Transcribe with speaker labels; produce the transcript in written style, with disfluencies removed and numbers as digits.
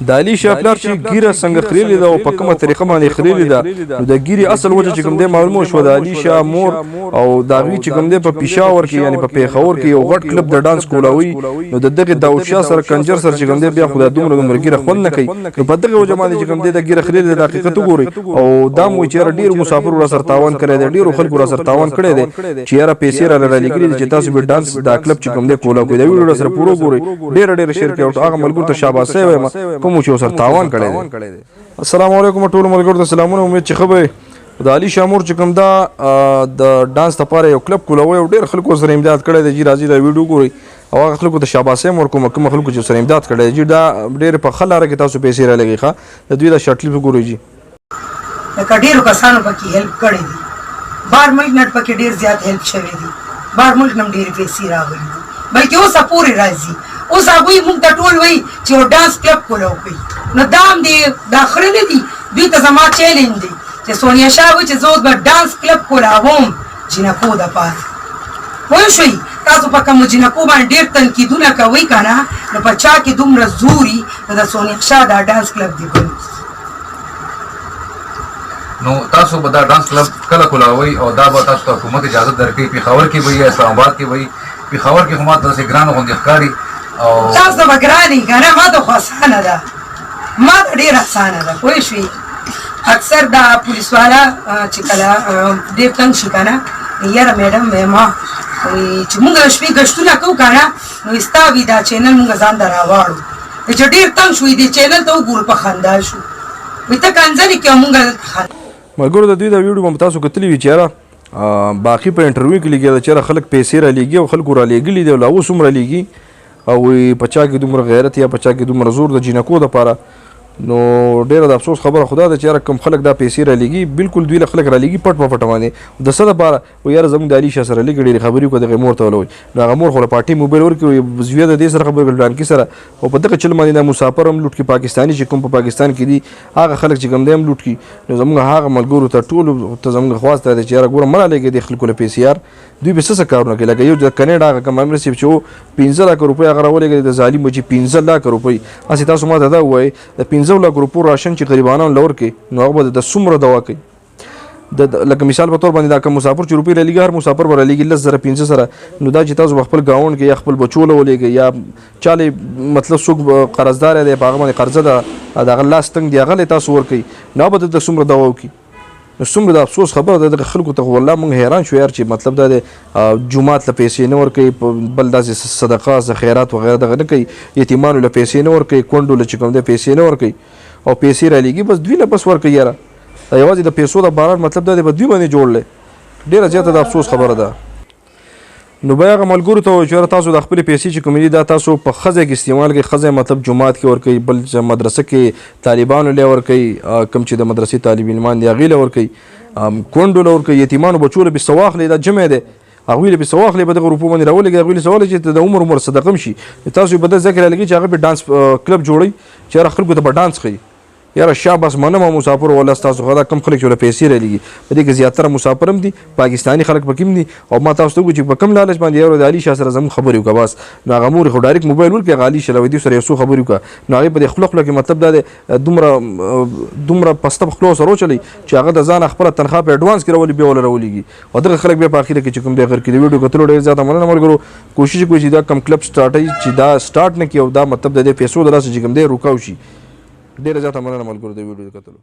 Speaker 1: د علي شاه پلار چې ګیره څنګه خریلې ده او په کومه طریقه باندې خریلې ده نو د ګیرې اصل وجه چې کوم دی معلومه شوه د علي شاه مور او د هغوی چې کوم دی په پېښور کې یعنې په پېښور کې یو غټ کلب د ډانس کولاوي نو د دغې داود شاه سره کنجر سره چې کوم دی بیا خو دا دومره ګیره خوند نه کوي نو په دغې وجه باندې چې کوم دی د ګیره خریلې د حقیقت وګورئ او دا مو چې یاره ډېر مسافر راسره تاوان کړی دی ډېرو خلکو راسره تاوان کړی دی چې یاره پیسې راله رالیږلي دي چې تاسو به ډانس دا کلب چې کوم دی کولا کوئ دا ویډیو راسره پوره وګورئ ډېره شیر کوي او هغه ملګرو ته شاباسۍ وایم کومو چې ورسره تاوان کړی دی. السلام علیکم ټولو ملګرو ته سلامونه امید چې ښه به د علي شاه مور چې کوم دا د ډانس لپاره یو کلب کولاوی او ډېر خلکو سره امداد کړی دی. جی راځئ دا ویډیو ګورئ او هغه خلکو ته شاباسۍ هم ورکوم کوم خلکو چې سره امداد کړی دی. جی دا ډېرې په ښه لاره کې تاسو پیسې رالګئ ښه د دوی دا شارټ کلیپ وګورئ. جی
Speaker 2: لکه ډېرو کسانو پکې هیلپ کړی دی بهر ملک نه پکې ډېر زیات هیلپ شوی دی بهر ملک نه هم ډېرې پیسې راغلي دي بلکې اوسه پورې راځي. اوس هغوی موږ ته ټول وایي چې یو ډانس کلب کولاو کوي نو دا هم د دا خره نه دي دوی ته زما چیلنج دی چې سونیا شاه وایي چې زه اوس به ډانس کلب کولاوم جینکو دپاره پوه شوئ. تاسو په کومو جینکو باندې ډېر تنقیدونه کوئ که نه نو په چا کې دومره زوري نو د سونیا شاه دا ډانس کلب دی بل
Speaker 3: نو تاسو به دا ډانس کلب کله کولاوئ او دا به تاسو ته حکومت اجازه درکوي پېښور کې به یا اسلام آباد کې به وي پېښور کې خو ما ته داسې ګرانو غوندې ښکاري او
Speaker 2: تاسو ته به ګرانې که نه ما ته خو اسانه ده ما ته ډېره اسانه ده پوه شوې. اکثر دا پولیس والا چې کله ډېر تنګ شي که نه یاره میډم ما چې موږ د شپې ګشتونه کوو که نه نو ستا وي دا چینل موږ ځان ته راواړو چې ډېر تنګ شوي دې چینل ته وګورو په خندا شو وایي ته کنځلې کې موږ
Speaker 1: ملګرو د دوی دا ویډیو به تاسو کتلي وي چې یاره باقي په انټرویو کې لګیا ده چې یاره خلک پیسې رالیږي او خلکو رالیږلي دي او لا اوس هم رالیږي او په چا کې دومره غیرت یا په چا کې دومره زور د جینکو دپاره نو ډېره د افسوس خبره خو دا ده چې یاره کوم خلک دا پیسې رالیږي بالکل دوی له خلک رالیږي پټ په پټه باندې د څه دپاره وایي یاره زموږ د علي شاه سره لږې ډېرې خبرې وکړه دغې مور ته ولوئ نو هغه مور خو له پارټي موبایل ورکړي زویه د دې سره خبرې کړي ډانکي سره او په دغه چل باندې دا مسافر هم لوټ کړي پاکستاني چې کوم په پاکستان کې دي هغه خلک چې کوم دی هم لوټ کړي نو زموږ هغه ملګرو ته ټولو ته زموږ خواست دا دی چې یاره ګوره مه رالیږئ دې خلکو له پیسې یار دوی به څه کارونه کوي لکه یو د کنیډا هغه کم امر صاحب چې و 15 لک روپۍ هغه راولېږي د ظالم چې 15 لک روپۍ هسې تاسو ما ته دا ووایئ د 15 لک روپو راشن چې غریبانو له ورکړي نو هغه به د څومره دوا کوي لکه مثال په طور باندې دا کوم مسافر چې روپۍ رالیږي هر مسافر به رالیږي 10 زره 15 سره نو دا چې تاسو به خپل ګاونډ کې یا خپل بچو له ولېږئ یا چاله مطلب څوک قرضدار دی په هغه باندې قرضه ده د هغه لاس تنګ دی هغه له تاسو ورکوي نو به د څومره دوا وکړي نو څومره د افسوس خبره ده دغه خلکو ته والله موږ حیران شو یار چې مطلب دا د جومات له پیسې نه ورکوي بل داسې صدقه خیرات وغیره دغه نه کوي یتیمانو له پیسې نه ورکوي کونډو له چې کوم دی پیسې نه ورکوي او پیسې رالیږي بس دوی له بس ورکوي یاره دا یوازې د پیسو د باران مطلب دا دی په دوی باندې جوړلی ډېره زیاته د افسوس خبره ده. نو بیا هغه ملګرو ته وایي چې تاسو د خپلې پیسې چې کومې دي دا تاسو په ښځه کې استعمال کړئ ښځه مطلب جومات کې ورکوي بل مدرسه کې طالبانو له ورکوي کوم چې د مدرسې طالب علمان دي هغې له ورکوي کونډو له ورکوي یتیمانو بچو له پیسه واخلئ دا جمع دی هغوی له پیسه واخلئ په دغه روپو باندې راولېږئ هغوی له څه واخلئ چې د عمر صدقه هم شي تاسو یې به دا ذکر رالګئ چې هغه به ډانس کلب جوړئ چې یاره خلکو ته به ډانس ښیي یاره شاباس منم مسافر ولا ستاسو خدا کم خلک چې له پیسې رالیږي په دې کې زیاتره مسافر هم دي پاکستاني خلک پکې هم دي او ما تاسو ته وګورئ چې په کم لالچ باندې یو د علي شاه سره زموږ خبرې وکړه بس نو هغه مور خو ډایرکټ موبایل ورکړي هغه علي شاه له دوی سره یو څو خبرې وکړه نو هغې په دې خوله خوله کې مطلب دا دی دومره پسته په خولو سره وچلئ چې هغه د ځانه خپله تنخوا په اډوانس کې راولي بیا وله راولېږي او دغه خلک بیا په اخره کې چې کوم دی غیر کې د ویډیو کتلو ډېر زیاته مننه ملګرو کوشش وکړئ چې دا کم کلب سټارټوي چې دا سټارټ نه کړي او دا مطلب د دې پیسو د لاسه چې کوم دی روکاو شي ډېره زیاته مننه ملګرو د ویډیو کتلو.